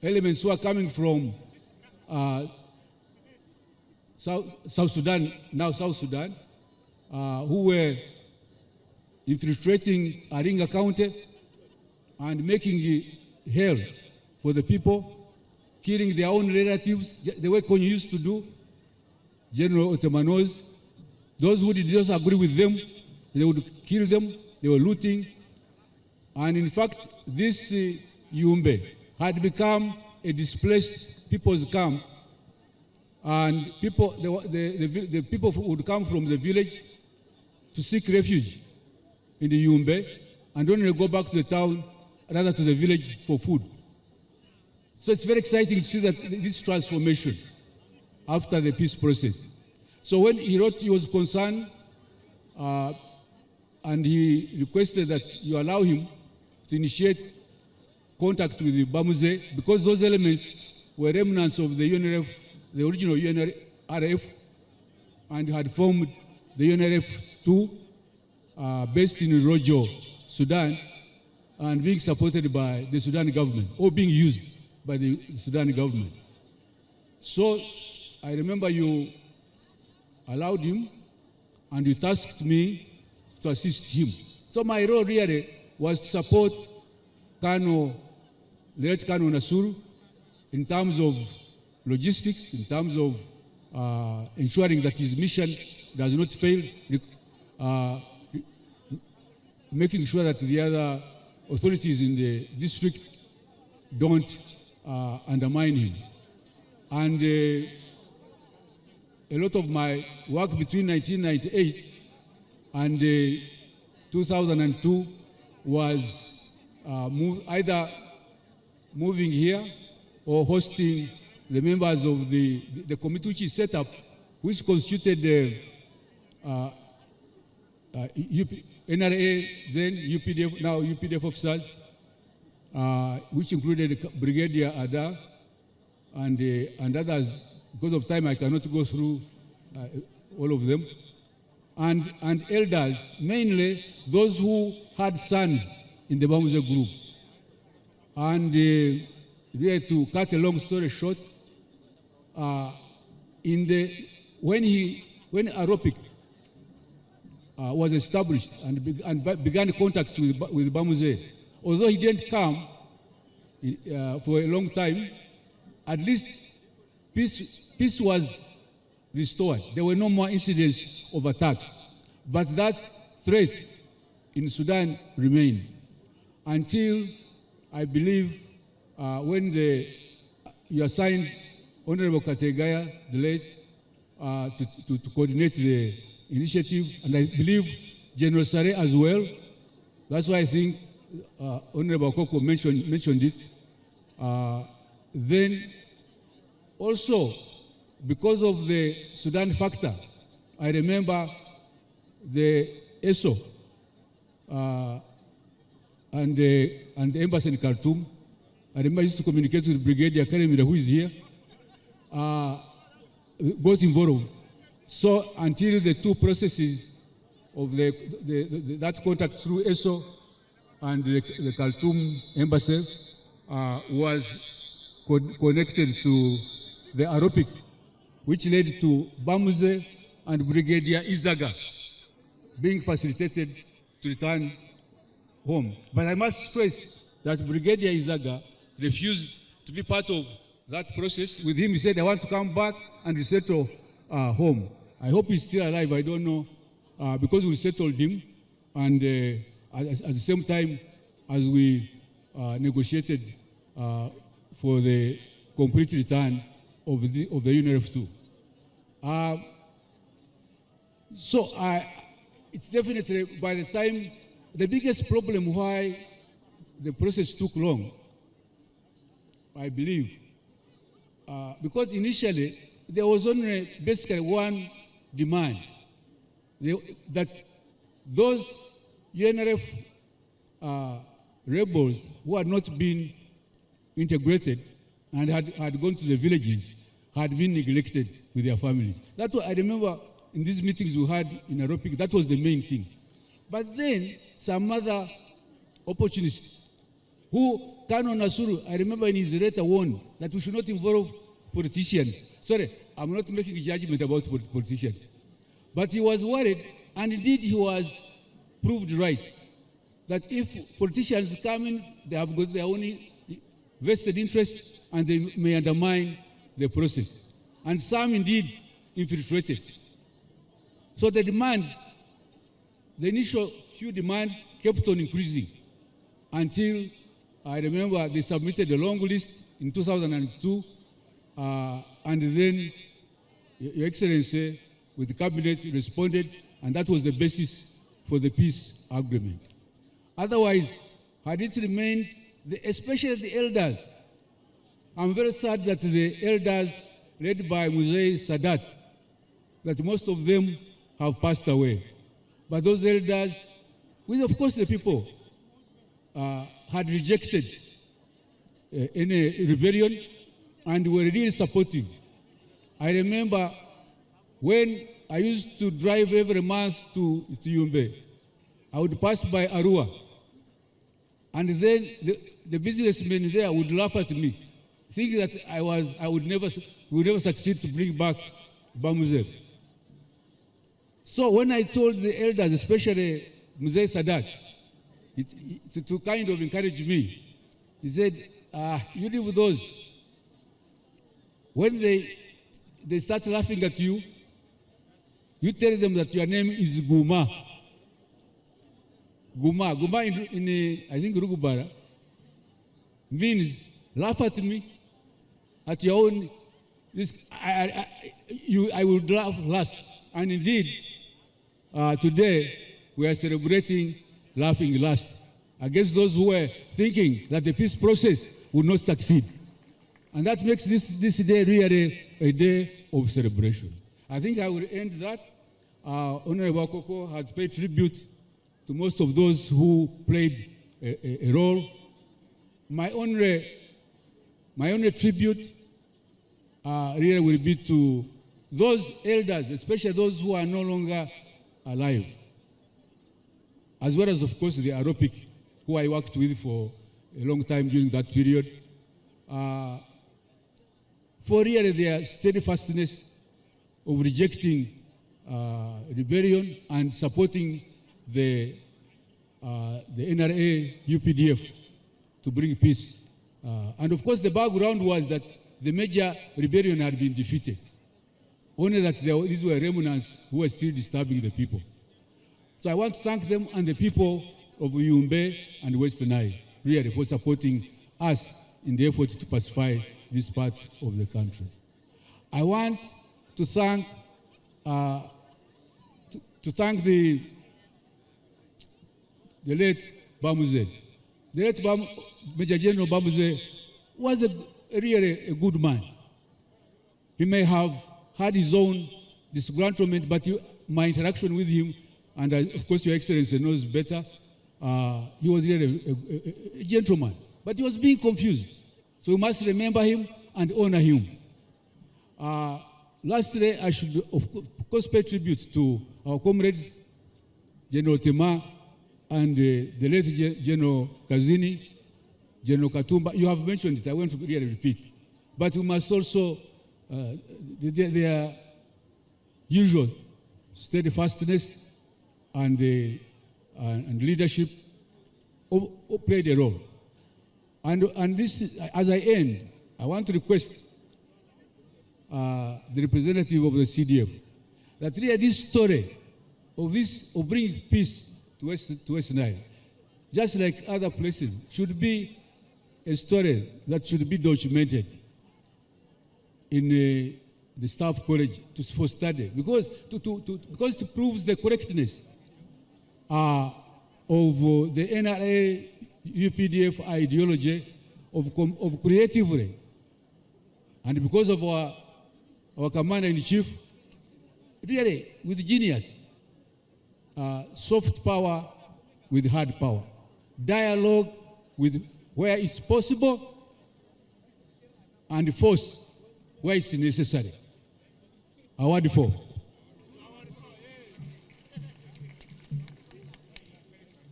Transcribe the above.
elements who are coming from South Sudan, now South Sudan, who were infiltrating Aringa County and making hell for the people, killing their own relatives, the way Kony used to do. General Otemanos, those who did not agree with them, they would kill them, they were looting. And in fact, this Yumbe had become a displaced people's camp, and people, the people would come from the village to seek refuge in the Yumbe, and only go back to the town, rather to the village for food. So it's very exciting to see that this transformation after the peace process. So when he wrote, he was concerned, and he requested that you allow him to initiate contact with the Bamuze, because those elements were remnants of the UNRF, the original UNRF, and had formed the UNRF-2, based in Rojo, Sudan, and being supported by the Sudan government, or being used by the Sudan government. So I remember you allowed him, and you tasked me to assist him. So my role really was to support late Kano Nasuru in terms of logistics, in terms of ensuring that his mission does not fail, making sure that the other authorities in the district don't undermine him. And a lot of my work between 1998 and 2002 was either moving here or hosting the members of the committee which is set up, which constituted the NRA, then UPDF, now UPDF officers, which included Brigadier Ada and others. Because of time, I cannot go through all of them. And elders, mainly those who had sons in the Bamuze group. And really, to cut a long story short, when Aropic was established and began contacts with Bamuze, although he didn't come for a long time, at least peace was restored. There were no more incidents of attacks. But that threat in Sudan remained until, I believe, when you assigned Honorable Kategaya, the late, to coordinate the initiative, and I believe General Sare as well. That's why I think Honorable Koko mentioned it. Then also, because of the Sudan factor, I remember the ESO and the embassy in Khartoum. I remember I used to communicate with Brigadier Kayihura, who is here, got involved. So until the two processes of that contact through ESO and the Khartoum embassy was connected to the Aropic, which led to Bamuze and Brigadier Izaga being facilitated to return home. But I must stress that Brigadier Izaga refused to be part of that process. With him, he said, I want to come back and resettle home. I hope he's still alive, I don't know, because we settled him, and at the same time as we negotiated for the complete return of the UNRF-2. So it's definitely, by the time, the biggest problem why the process took long, I believe, because initially there was only basically one demand, that those UNRF rebels who had not been integrated and had gone to the villages had been neglected with their families. That's what I remember in these meetings we had in Aropic, that was the main thing. But then some other opportunists who Colonel Nasuru, I remember in his letter warned that we should not involve politicians. Sorry, I'm not making a judgment about politicians. But he was worried, and indeed he was proved right, that if politicians come in, they have got their own vested interests, and they may undermine the process. And some indeed infiltrated. So the demands, the initial few demands kept on increasing until I remember they submitted a long list in 2002, and then Your Excellency, with the cabinet, responded, and that was the basis for the peace agreement. Otherwise, had it remained, especially the elders, I'm very sad that the elders led by Muzee Sadat, that most of them have passed away. But those elders, with of course the people, had rejected any rebellion and were really supportive. I remember when I used to drive every month to Yumbe, I would pass by Arua, and then the businessmen there would laugh at me, thinking that I would never succeed to bring back Bamuzer. So when I told the elders, especially Muzee Sadat, to kind of encourage me, he said, you live with those. When they start laughing at you, you tell them that your name is Guma. Guma in I think Rugubara, means laugh at me at your own risk. I will laugh last. And indeed, today we are celebrating laughing last against those who were thinking that the peace process would not succeed. And that makes this day really a day of celebration. I think I will end that. Honorable Koko has paid tribute to most of those who played a role. My only tribute really will be to those elders, especially those who are no longer alive, as well as, of course, the Aropic, who I worked with for a long time during that period, for really their steadfastness of rejecting rebellion and supporting the NRA UPDF to bring peace. And of course, the background was that the major rebellion had been defeated. Only that these were remnants who were still disturbing the people. So I want to thank them and the people of Yumbe and West Nile, really, for supporting us in the effort to pacify this part of the country. I want to thank the late Bamuze. The late Major General Bamuze was really a good man. He may have had his own disgruntlement, but my interaction with him, and of course Your Excellency knows better, he was really a gentleman, but he was being confused. So we must remember him and honor him. Lastly, I should of course pay tribute to our comrades, General Tema and the late General Kazini, General Katumba. You have mentioned it, I want to really repeat. But we must also, their usual steadfastness and leadership played a role. And this, as I end, I want to request the representative of the CDF that really this story of bringing peace to West Nile, just like other places, should be a story that should be documented in the staff college for study, because it proves the correctness of the NRA UPDF ideology of creatively, and because of our commander-in-chief, really with genius, soft power with hard power, dialogue with where it's possible, and force where it's necessary. Award for.